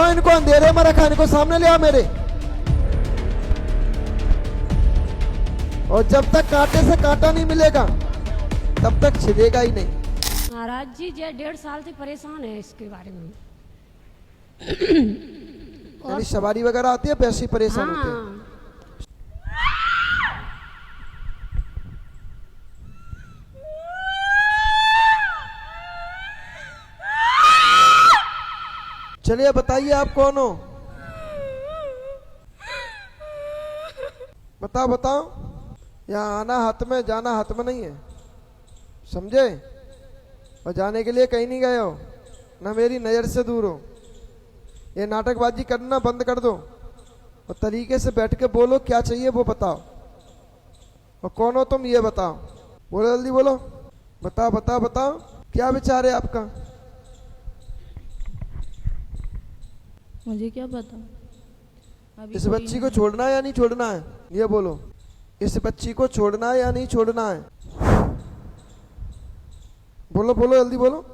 क्यों इनको अंधेरे में रखा? इनको सामने ले आओ मेरे। और जब तक कांटे से कांटा नहीं मिलेगा तब तक छिदेगा ही नहीं। महाराज जी 1.5 साल से परेशान है इसके बारे में। यानी सवारी वगैरह आती है वैसे ही परेशान होते हैं। चलिए बताइए आप कौन हो? बताओ बताओ। यहाँ आना हाथ में, जाना हाथ में नहीं है, समझे? और जाने के लिए कहीं नहीं गए हो, ना मेरी नज़र से दूर हो। ये नाटकबाजी करना बंद कर दो और तरीके से बैठ के बोलो, क्या चाहिए वो बताओ। और कौन हो तुम ये बताओ। बोलो जल्दी बोलो। बताओ बताओ बताओ, क्या विचार है आपका? मुझे क्या पता। अभी इस बच्ची को छोड़ना है या नहीं छोड़ना है? ये बोलो। इस बच्ची को छोड़ना है या नहीं छोड़ना है? बोलो बोलो जल्दी बोलो।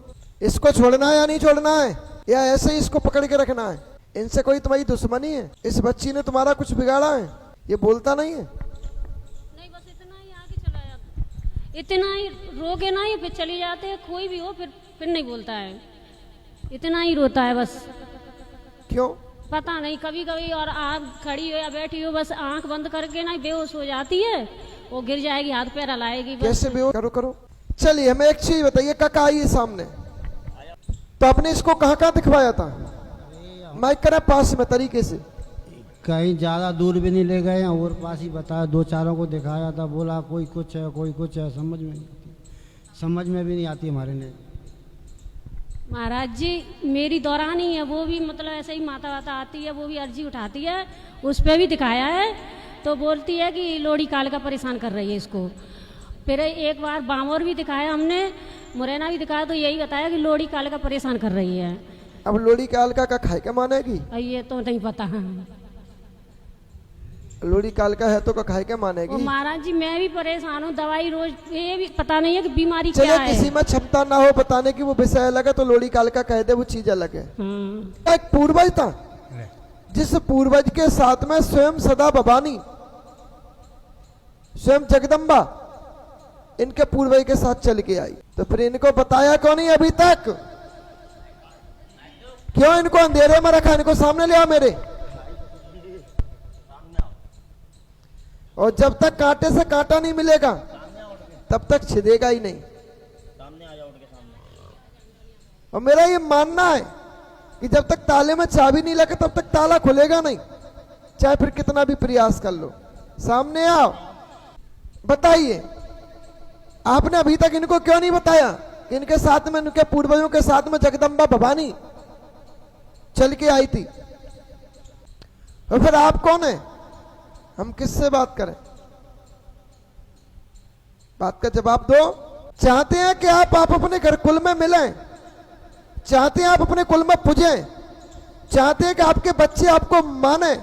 इसको छोड़ना है या नहीं छोड़ना है, या ऐसे ही इसको पकड़ के रखना है? इनसे कोई तुम्हारी दुश्मनी है? इस बच्ची ने तुम्हारा कुछ बिगाड़ा है? ये बोलता नहीं है? नहीं, बस इतना ही आगे चला जाता, इतना ही रोके ना ही फिर चली जाते हैं। कोई भी हो फिर नहीं बोलता है, इतना ही रोता है बस। क्यों? पता नहीं, कभी कभी और आप खड़ी हो या बैठी हो बस आंख बंद करके ना बेहोश हो जाती है, वो गिर जाएगी, हाथ पैर हिलाएगी। कैसे बेहोश? करो करो। चलिए हमें एक चीज बताइए, काका आइए सामने। तो आपने इसको कहाँ कहाँ दिखवाया था? माइक करा पास में तरीके से। कहीं ज़्यादा दूर भी नहीं ले गए हैं, और पास ही बताया, 2-4 को दिखाया था। बोला कोई कुछ है कोई कुछ है, समझ में नहीं आती, समझ में भी नहीं आती हमारे लिए। महाराज जी मेरी दौरानी है, वो भी मतलब ऐसे ही माता वाता आती है, वो भी अर्जी उठाती है, उस पर भी दिखाया है। तो बोलती है कि लोड़ी काल का परेशान कर रही है इसको। फिर एक बार बांवर भी दिखाया हमने, मुरैना भी दिखाया, तो यही बताया कि लोड़ी काल का परेशान कर रही है। अब लोड़ी काल का खाए क्या मानेगी? ये तो नहीं पता है। लोड़ी काल का है तो खाए क्या मानेगी? महाराज जी मैं भी परेशान हूँ, दवाई रोज, ये भी पता नहीं है कि बीमारी चले क्या है। किसी में क्षमता ना हो बताने की, वो विषय अलग है, तो लोड़ी काल का कह दे वो चीज अलग है। एक पूर्वज था, जिस पूर्वज के साथ में स्वयं सदा भवानी, स्वयं जगदम्बा इनके पूर्वज के साथ चल के आई। तो फिर इनको बताया क्यों नहीं अभी तक? क्यों इनको अंधेरे में रखा? इनको सामने ले आओ मेरे। और जब तक कांटे से कांटा नहीं मिलेगा तब तक छिदेगा ही नहीं। और मेरा ये मानना है कि जब तक ताले में चाबी नहीं लगे तब तक ताला खुलेगा नहीं, चाहे फिर कितना भी प्रयास कर लो। सामने आओ, बताइए आपने अभी तक इनको क्यों नहीं बताया कि इनके साथ में, इनके पूर्वजों के साथ में जगदम्बा भवानी चल के आई थी? और फिर आप कौन है? हम किससे बात करें? बात का जवाब दो। चाहते हैं कि आप अपने घर कुल में मिलें, चाहते हैं आप अपने कुल में पूजें, चाहते हैं कि आपके बच्चे आपको माने,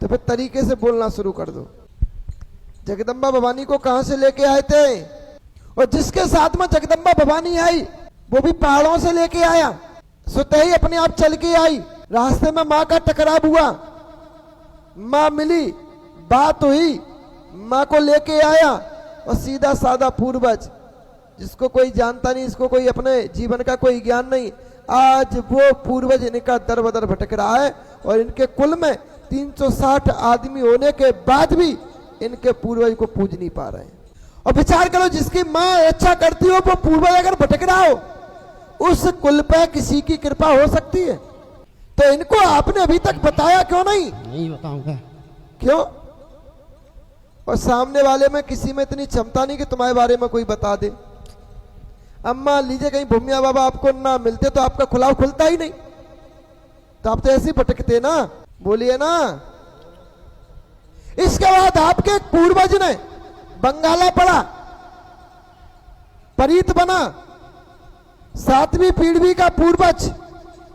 तो फिर तरीके से बोलना शुरू कर दो। जगदम्बा भवानी को कहां से लेके आए थे? और जिसके साथ में जगदम्बा भवानी आई वो भी पहाड़ों से लेके आया, स्वतः ही अपने आप चल के आई। रास्ते में माँ का टकराव हुआ, माँ मिली, बात हुई, माँ को लेके आया। और सीधा साधा पूर्वज जिसको कोई जानता नहीं, इसको कोई अपने जीवन का कोई ज्ञान नहीं, आज वो पूर्वज इनका दर बदर भटक रहा है। और इनके कुल में 360 आदमी होने के बाद भी इनके पूर्वज को पूज नहीं पा रहे हैं। और विचार करो, जिसकी माँ इच्छा करती हो वो पूर्वज अगर भटक रहा हो, उस कुल पे किसी की कृपा हो सकती है? तो इनको आपने अभी तक बताया क्यों नहीं? नहीं बताऊंगा। क्यों? और सामने वाले में किसी में इतनी क्षमता नहीं कि तुम्हारे बारे में कोई बता दे। अम्मा लीजिए कहीं भूमिया बाबा आपको ना मिलते तो आपका खुलाव खुलता ही नहीं, तो आप तो ऐसे ही भटकते ना। बोलिए ना। इसके बाद आपके एक पूर्वज ने बंगाला पड़ा, परीत बना, 7वीं पीढ़ी का पूर्वज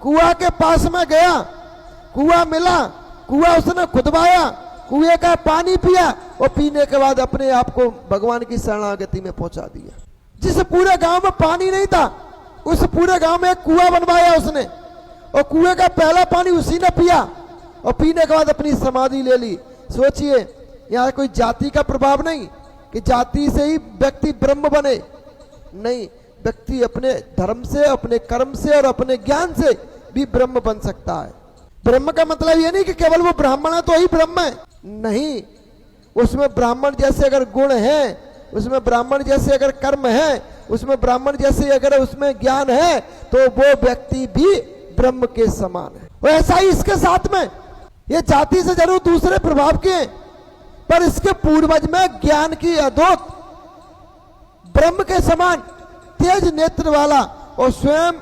कुआं के पास में गया, कुआं मिला, कुआं उसने खुदवाया, कुएं का पानी पिया और पीने के बाद अपने आप को भगवान की शरणागति में पहुंचा दिया। जिस पूरे गांव में पानी नहीं था, उस पूरे गांव में एक कुआं बनवाया उसने, और कुएं का पहला पानी उसी ने पिया और पीने के बाद अपनी समाधि ले ली। सोचिए, यहाँ कोई जाति का प्रभाव नहीं कि जाति से ही व्यक्ति ब्रह्म बने, नहीं, व्यक्ति अपने धर्म से, अपने कर्म से और अपने ज्ञान से भी ब्रह्म बन सकता है। ब्रह्म का मतलब ये नहीं कि केवल वो ब्राह्मण है तो ही ब्रह्म है, नहीं, उसमें ब्राह्मण जैसे अगर गुण है, उसमें ब्राह्मण जैसे अगर कर्म है, उसमें ब्राह्मण जैसे अगर उसमें ज्ञान है, तो वो व्यक्ति भी ब्रह्म के समान है। और ऐसा ही इसके साथ में, ये जाति से जरूर दूसरे प्रभाव के हैं, पर इसके पूर्वज में ज्ञान की अद्भुत ब्रह्म के समान तेज नेत्र वाला और स्वयं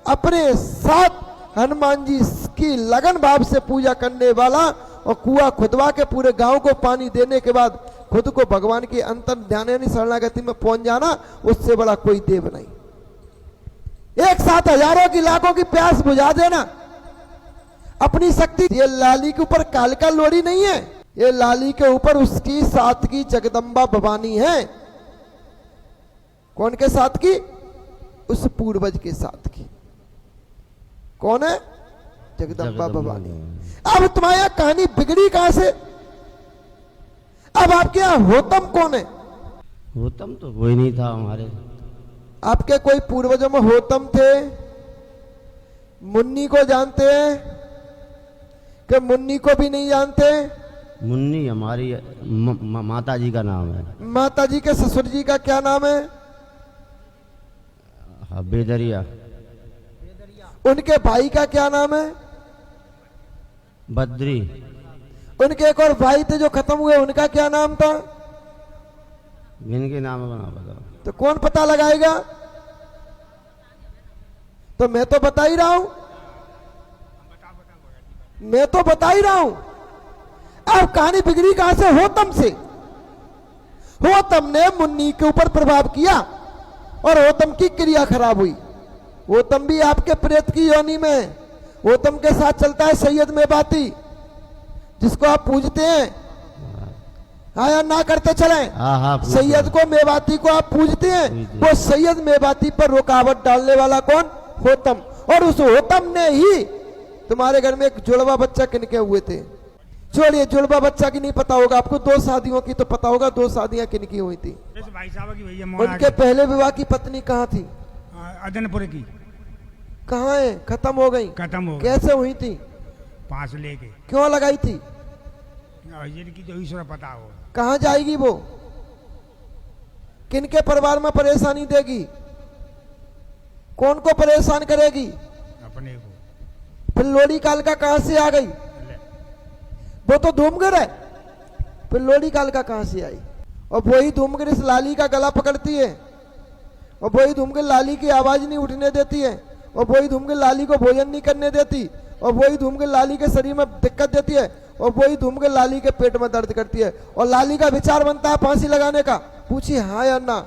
अपने साथ हनुमान जी की लगन भाव से पूजा करने वाला और कुआं खुदवा के पूरे गांव को पानी देने के बाद खुद को भगवान की अंतर ध्यान यानी शरणागति में पहुंच जाना, उससे बड़ा कोई देव नहीं। एक साथ हजारों की लाखों की प्यास बुझा देना अपनी शक्ति। ये लाली के ऊपर कालिका लोरी नहीं है, ये लाली के ऊपर उसकी साथ की जगदम्बा भवानी है। कौन के साथ की? उस पूर्वज के साथ की। कौन है? जगदम्बा भवानी। अब तुम्हारी यहां कहानी बिगड़ी कहां से? अब आपके यहां होतम कौन है? होतम तो कोई नहीं था हमारे। आपके कोई पूर्वजों में होतम थे? मुन्नी को जानते हैं कि मुन्नी को भी नहीं जानते? मुन्नी हमारी माता जी का नाम है। माता जी के ससुर जी का क्या नाम है? बेदरिया। उनके भाई का क्या नाम है? बद्री। उनके एक और भाई थे जो खत्म हुए, उनका क्या नाम था? इनके नाम बना बताओ। तो कौन पता लगाएगा? तो मैं तो बता ही रहा हूं, मैं तो बता ही रहा हूं। अब कहानी बिगड़ी कहां से? होतम से। होतम ने मुन्नी के ऊपर प्रभाव किया और होतम की क्रिया खराब हुई। होतम भी आपके प्रेत की योनि में है। होतम के साथ चलता है सैयद मेवाती, जिसको आप पूजते हैं। हाँ या ना करते चले? सैयद को, मेवाती को आप पूजते हैं। वो सैयद मेवाती पर रुकावट डालने वाला कौन? होतम। और उस होतम ने ही तुम्हारे घर में एक जुड़वा बच्चा किनके हुए थे? छोड़िए, जुड़वा बच्चा की नहीं पता होगा आपको, 2 शादियों की तो पता होगा। 2 शादियां किनकी हुई थी? भाई साहब की भैया उनके पहले विवाह की पत्नी कहाँ थी? अदनपुर की। कहाँ है? खत्म हो गई। खत्म हो गई। कैसे हुई थी? 5 लेके। क्यों लगाई थी? जिनकी तो ईश्वर पता हो। कहाँ जाएगी वो? किनके परिवार में परेशानी देगी? कौन को परेशान करेगी? अपने को। फिर लोड़ी कालिका कहां से आ गई? वो तो धूमगिर है, फिर लोड़ी कालिका कहां से आई? और वही धूमगिर इस लाली का गला पकड़ती है, और वही धूमगिर लाली की आवाज नहीं उठने देती है, और वही धूमगिर लाली को भोजन नहीं करने देती, और वही धूमगिर लाली के शरीर में दिक्कत देती है, और वही धूमगिर लाली के पेट में दर्द करती है। और लाली का विचार बनता है फांसी लगाने का। पूछिए हाँ या ना?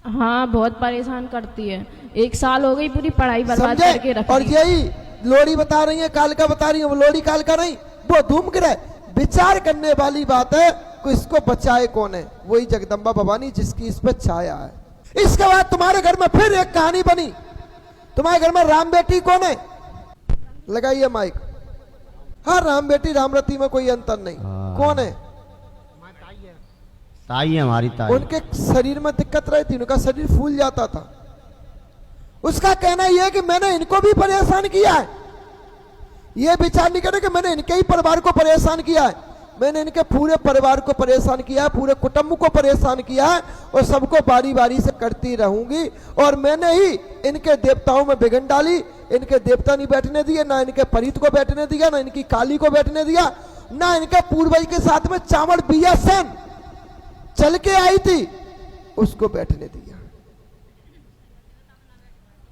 हाँ, बहुत परेशान करती है। 1 साल हो गई, पूरी पढ़ाई बर्बाद करके रख और दी। यही लोड़ी बता रही है, कालिका बता रही है, वो लोड़ी कालिका नहीं, वो धूमगिर है। विचार करने वाली बात है कि इसको बचाए कौन है? वही जगदम्बा भवानी, जिसकी इस पर छाया है। इसके बाद तुम्हारे घर में फिर एक कहानी बनी। तुम्हारे घर में राम बेटी कौन है? लगाइए माइक। हाँ, राम बेटी रामरती में कोई अंतर नहीं। कौन है? ताई है हमारी ताई। उनके शरीर में दिक्कत रही थी, उनका शरीर फूल जाता था। उसका कहना यह है कि मैंने इनको भी परेशान किया है। यह विचार नहीं करे कि मैंने इनके ही परिवार को परेशान किया है, मैंने इनके पूरे परिवार को परेशान किया है, पूरे कुटुंब को परेशान किया है, और सबको बारी बारी से करती रहूंगी। और मैंने ही इनके देवताओं में विघ्न डाली। इनके देवता नहीं बैठने दिए, ना इनके परीत को बैठने दिया, ना इनकी काली को बैठने दिया, ना इनके पूर्वज के साथ में चावल बिया सेन चल के आई थी उसको बैठने दिया।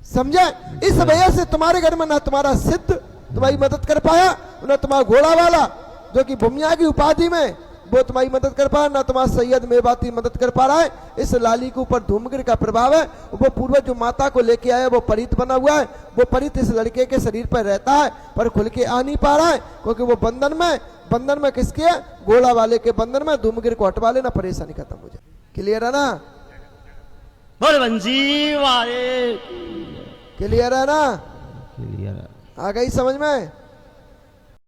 समझे? इस वजह से तुम्हारे घर में ना तुम्हारा सिद्ध तुम्हारी मदद कर पाया, ना तुम्हारा घोड़ा वाला जो कि भूमिया की उपाधि में वो तुम्हारी मदद कर पाया, ना तुम्हारा सैयद मेवाती मदद कर पा रहा है। इस लाली के ऊपर धूमगिर का प्रभाव है। वो पूर्वज जो माता को लेके आया वो परित बना हुआ है। वो परित इस लड़के के शरीर पर रहता है पर खुल के आ नहीं पा रहा है, क्योंकि वो बंधन में किसके है? घोड़ा वाले के बंधन में। धूमगिर को हटवा लेना, परेशानी खत्म हो जाए। क्लियर है ना? बोल बंसी वाले। क्लियर है ना? क्लियर है। आ गई समझ में?